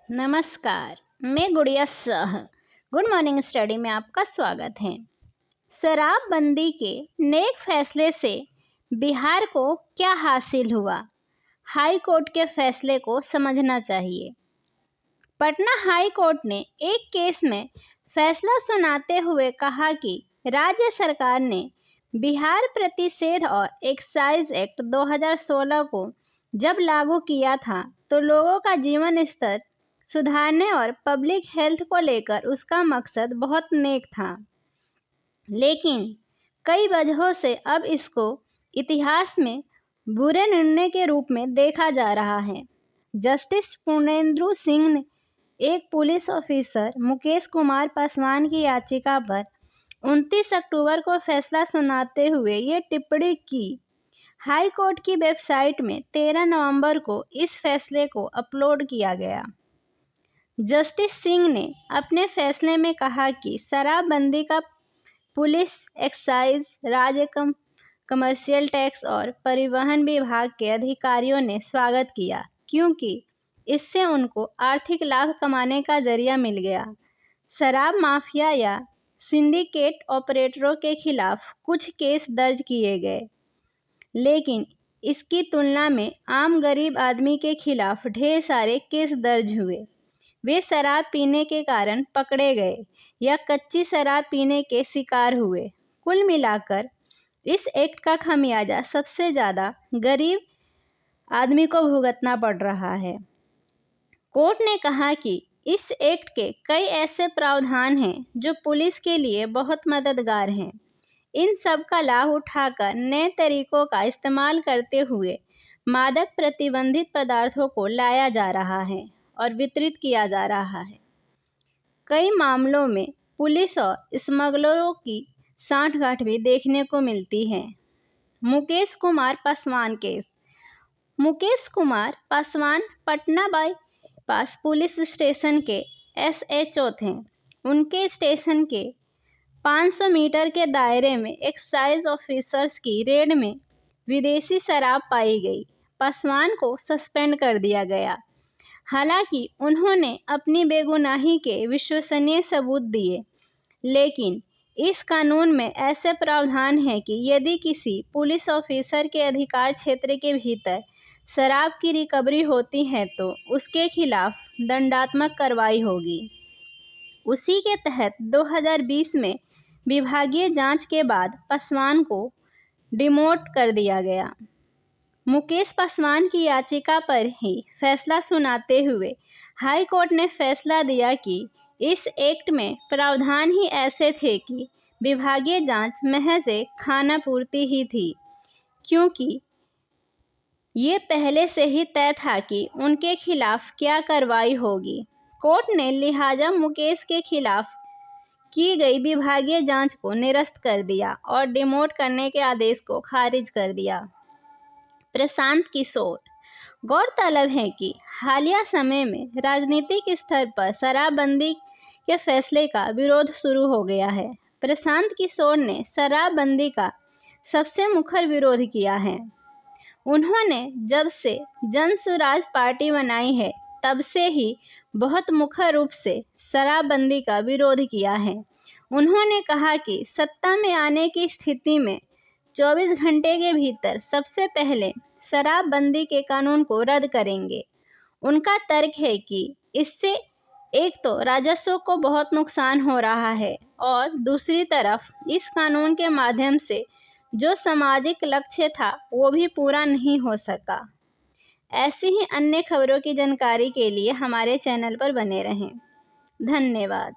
नमस्कार, मैं गुड़िया शाह। गुड मॉर्निंग स्टडी में आपका स्वागत है। शराबबंदी के नेक फैसले से बिहार को क्या हासिल हुआ? हाई कोर्ट के फैसले को समझना चाहिए। पटना हाई कोर्ट ने एक केस में फैसला सुनाते हुए कहा कि राज्य सरकार ने बिहार प्रतिषेध और एक्साइज एक्ट 2016 को जब लागू किया था तो लोगों का जीवन स्तर सुधारने और पब्लिक हेल्थ को लेकर उसका मकसद बहुत नेक था, लेकिन कई वजहों से अब इसको इतिहास में बुरे निर्णय के रूप में देखा जा रहा है। जस्टिस पूर्णेंदु सिंह ने एक पुलिस ऑफिसर मुकेश कुमार पासवान की याचिका पर 29 अक्टूबर को फैसला सुनाते हुए ये टिप्पणी की। हाई कोर्ट की वेबसाइट में 13 नवंबर को इस फैसले को अपलोड किया गया। जस्टिस सिंह ने अपने फैसले में कहा कि शराबबंदी का पुलिस, एक्साइज, राज्य कमर्शियल टैक्स और परिवहन विभाग के अधिकारियों ने स्वागत किया, क्योंकि इससे उनको आर्थिक लाभ कमाने का जरिया मिल गया। शराब माफिया या सिंडिकेट ऑपरेटरों के खिलाफ कुछ केस दर्ज किए गए, लेकिन इसकी तुलना में आम गरीब आदमी के खिलाफ ढेर सारे केस दर्ज हुए। वे शराब पीने के कारण पकड़े गए या कच्ची शराब पीने के शिकार हुए। कुल मिलाकर इस एक्ट का खमियाजा सबसे ज़्यादा गरीब आदमी को भुगतना पड़ रहा है। कोर्ट ने कहा कि इस एक्ट के कई ऐसे प्रावधान हैं जो पुलिस के लिए बहुत मददगार हैं। इन सब का लाभ उठाकर नए तरीकों का इस्तेमाल करते हुए मादक प्रतिबंधित पदार्थों को लाया जा रहा है और वितरित किया जा रहा है। कई मामलों में पुलिस और स्मगलरों की सांठगांठ भी देखने को मिलती है। Mukesh Kumar Paswan case. Mukesh Kumar Paswan Patna bypass police station के SHO थे। उनके स्टेशन के 500 मीटर के दायरे में एक्साइज ऑफिसर्स की रेड में विदेशी शराब पाई गई। पासवान को सस्पेंड कर दिया गया। हालांकि उन्होंने अपनी बेगुनाही के विश्वसनीय सबूत दिए, लेकिन इस कानून में ऐसे प्रावधान हैं कि यदि किसी पुलिस ऑफिसर के अधिकार क्षेत्र के भीतर शराब की रिकवरी होती है तो उसके खिलाफ दंडात्मक कार्रवाई होगी। उसी के तहत 2020 में विभागीय जांच के बाद पासवान को डिमोट कर दिया गया। मुकेश पासवान की याचिका पर ही फैसला सुनाते हुए हाई कोर्ट ने फैसला दिया कि इस एक्ट में प्रावधान ही ऐसे थे कि विभागीय जांच महज एक खानापूर्ति ही थी, क्योंकि ये पहले से ही तय था कि उनके खिलाफ क्या कार्रवाई होगी। कोर्ट ने लिहाजा मुकेश के खिलाफ की गई विभागीय जांच को निरस्त कर दिया और डिमोट करने के आदेश को खारिज कर दिया। प्रशांत किशोर। गौरतलब है कि हालिया समय में राजनीतिक स्तर पर शराबबंदी के फैसले का विरोध शुरू हो गया है। प्रशांत किशोर ने शराबबंदी का सबसे मुखर विरोध किया है। उन्होंने जब से जन सुराज पार्टी बनाई है तब से ही बहुत मुखर रूप से शराबबंदी का विरोध किया है। उन्होंने कहा कि सत्ता में आने की स्थिति में 24 घंटे के भीतर सबसे पहले शराबबंदी के कानून को रद्द करेंगे। उनका तर्क है कि इससे एक तो राजस्व को बहुत नुकसान हो रहा है और दूसरी तरफ इस कानून के माध्यम से जो सामाजिक लक्ष्य था वो भी पूरा नहीं हो सका। ऐसी ही अन्य खबरों की जानकारी के लिए हमारे चैनल पर बने रहें। धन्यवाद।